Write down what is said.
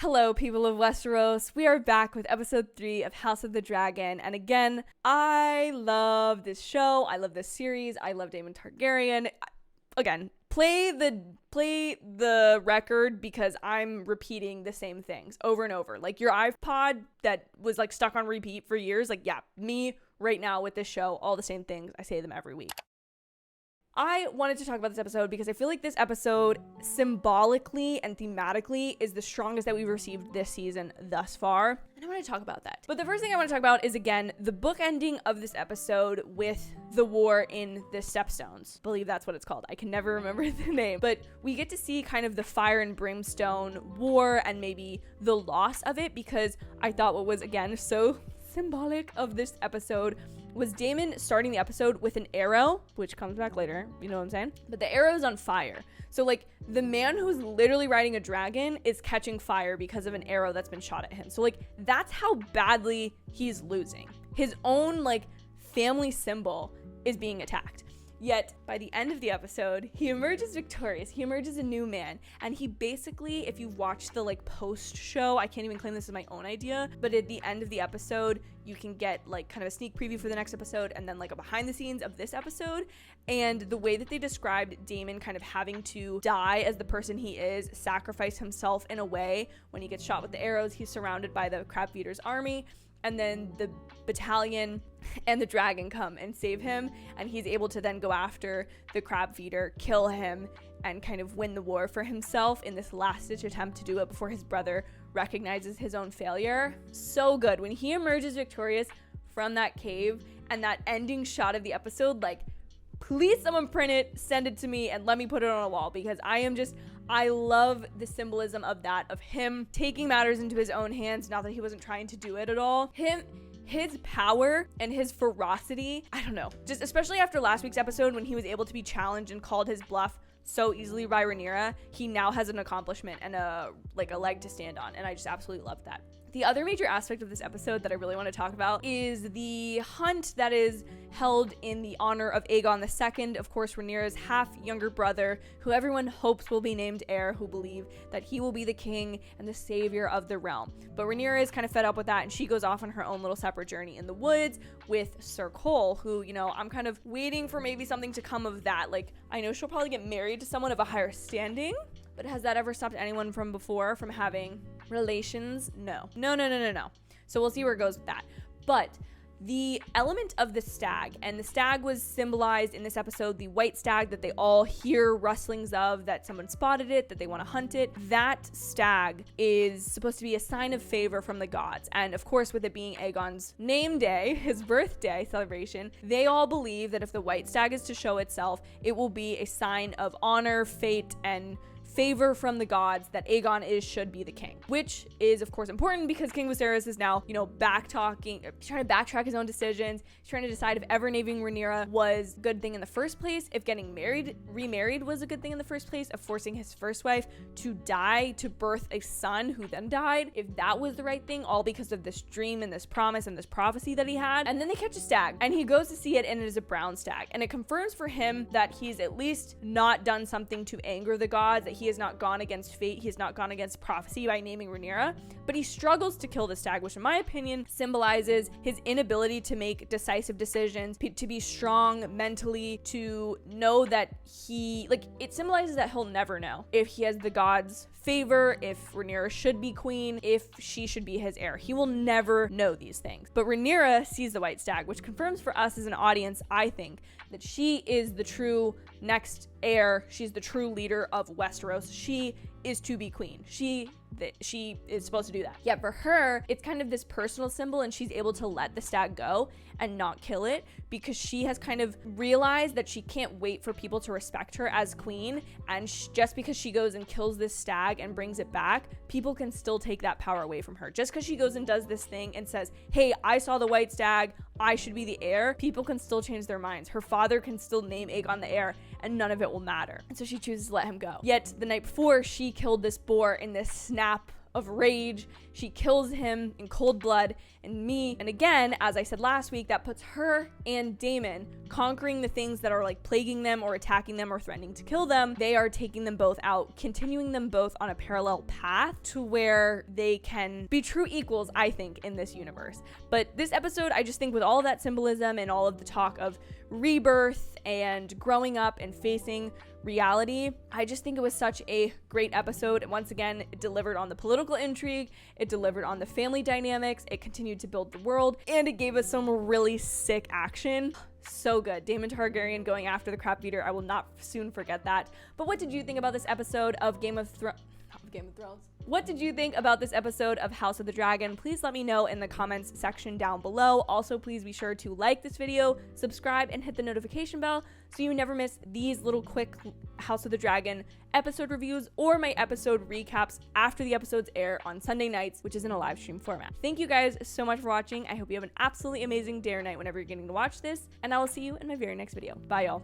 Hello, people of Westeros. We are back with episode 3 of House of the Dragon. And again, I love this show. I love this series. I love Daemon Targaryen. Again, play the record because I'm repeating the same things over and over. Like your iPod that was like stuck on repeat for years. Like, yeah, me right now with this show, all the same things. I say them every week. I wanted to talk about this episode because I feel like this episode symbolically and thematically is the strongest that we've received this season thus far. And I want to talk about that. But the first thing I want to talk about is, again, the bookending of this episode with the war in the Stepstones. I believe that's what it's called. I can never remember the name. But we get to see kind of the fire and brimstone war and maybe the loss of it, because I thought what was, again, so symbolic of this episode was Daemon starting the episode with an arrow, which comes back later, you know what I'm saying? But the arrow is on fire. So like the man who's literally riding a dragon is catching fire because of an arrow that's been shot at him. So like that's how badly he's losing. His own like family symbol is being attacked. Yet, by the end of the episode, he emerges victorious. He emerges a new man. And he basically, if you've watched the like post show, I can't even claim this is my own idea, but at the end of the episode, you can get like kind of a sneak preview for the next episode and then like a behind the scenes of this episode. And the way that they described Daemon kind of having to die as the person he is, sacrifice himself in a way. When he gets shot with the arrows, he's surrounded by the crab feeder's army. And then the battalion and the dragon come and save him, and he's able to then go after the crab feeder, kill him, and kind of win the war for himself in this last-ditch attempt to do it before his brother recognizes his own failure. So good. When he emerges victorious from that cave and that ending shot of the episode, like, please someone print it, send it to me, and let me put it on a wall, because I love the symbolism of that, of him taking matters into his own hands, not that he wasn't trying to do it at all. His power and his ferocity, I don't know, just especially after last week's episode when he was able to be challenged and called his bluff so easily by Rhaenyra, he now has an accomplishment and a leg to stand on, and I just absolutely love that. The other major aspect of this episode that I really want to talk about is the hunt that is held in the honor of Aegon II, of course, Rhaenyra's half-younger brother, who everyone hopes will be named heir, who believe that he will be the king and the savior of the realm. But Rhaenyra is kind of fed up with that, and she goes off on her own little separate journey in the woods with Sir Cole, who, you know, I'm kind of waiting for maybe something to come of that. Like, I know she'll probably get married to someone of a higher standing, but has that ever stopped anyone from before from having relations? No. So we'll see where it goes with that. But the element of the stag, and the stag was symbolized in this episode, the white stag that they all hear rustlings of, that someone spotted it, that they want to hunt it. That stag is supposed to be a sign of favor from the gods. And of course, with it being Aegon's name day, his birthday celebration, they all believe that if the white stag is to show itself, it will be a sign of honor, fate, and favor from the gods that Aegon should be the king, which is of course important because King Viserys is now, you know, trying to backtrack his own decisions. He's trying to decide if ever naming Rhaenyra was a good thing in the first place, if getting remarried was a good thing in the first place, of forcing his first wife to die to birth a son who then died, if that was the right thing, all because of this dream and this promise and this prophecy that he had. And then they catch a stag and he goes to see it, and it is a brown stag, and it confirms for him that he's at least not done something to anger the gods, that he has not gone against fate, he has not gone against prophecy by naming Rhaenyra, but he struggles to kill the stag, which in my opinion symbolizes his inability to make decisive decisions, to be strong mentally, to know that it symbolizes that he'll never know if he has the gods' favor, if Rhaenyra should be queen, if she should be his heir. He will never know these things. But Rhaenyra sees the white stag, which confirms for us as an audience, I think, that she is the true next heir. She's the true leader of Westeros. She is to be queen. She is supposed to do that. Yet for her, it's kind of this personal symbol, and she's able to let the stag go and not kill it because she has kind of realized that she can't wait for people to respect her as queen. And just because she goes and kills this stag and brings it back, people can still take that power away from her. Just because she goes and does this thing and says, hey, I saw the white stag, I should be the heir, people can still change their minds. Her father can still name Aegon the heir, and none of it will matter. And so she chooses to let him go. Yet the night before, she killed this boar in this snap of rage. She kills him in cold blood, and again, as I said last week, that puts her and Damon conquering the things that are like plaguing them or attacking them or threatening to kill them. They are taking them both out, continuing them both on a parallel path to where they can be true equals, I think, in this universe. But this episode, I just think with all of that symbolism and all of the talk of rebirth and growing up and facing reality, I just think it was such a great episode. And once again, it delivered on the political intrigue, it delivered on the family dynamics, it continued to build the world, and it gave us some really sick action. So good. Daemon Targaryen going after the crap beater. I will not soon forget that. But what did you think about this episode of Game of Thrones? What did you think about this episode of House of the Dragon? Please let me know in the comments section down below. Also, please be sure to like this video, subscribe, and hit the notification bell so you never miss these little quick House of the Dragon episode reviews or my episode recaps after the episodes air on Sunday nights, which is in a live stream format. Thank you guys so much for watching. I hope you have an absolutely amazing day or night whenever you're getting to watch this, and I will see you in my very next video. Bye, y'all.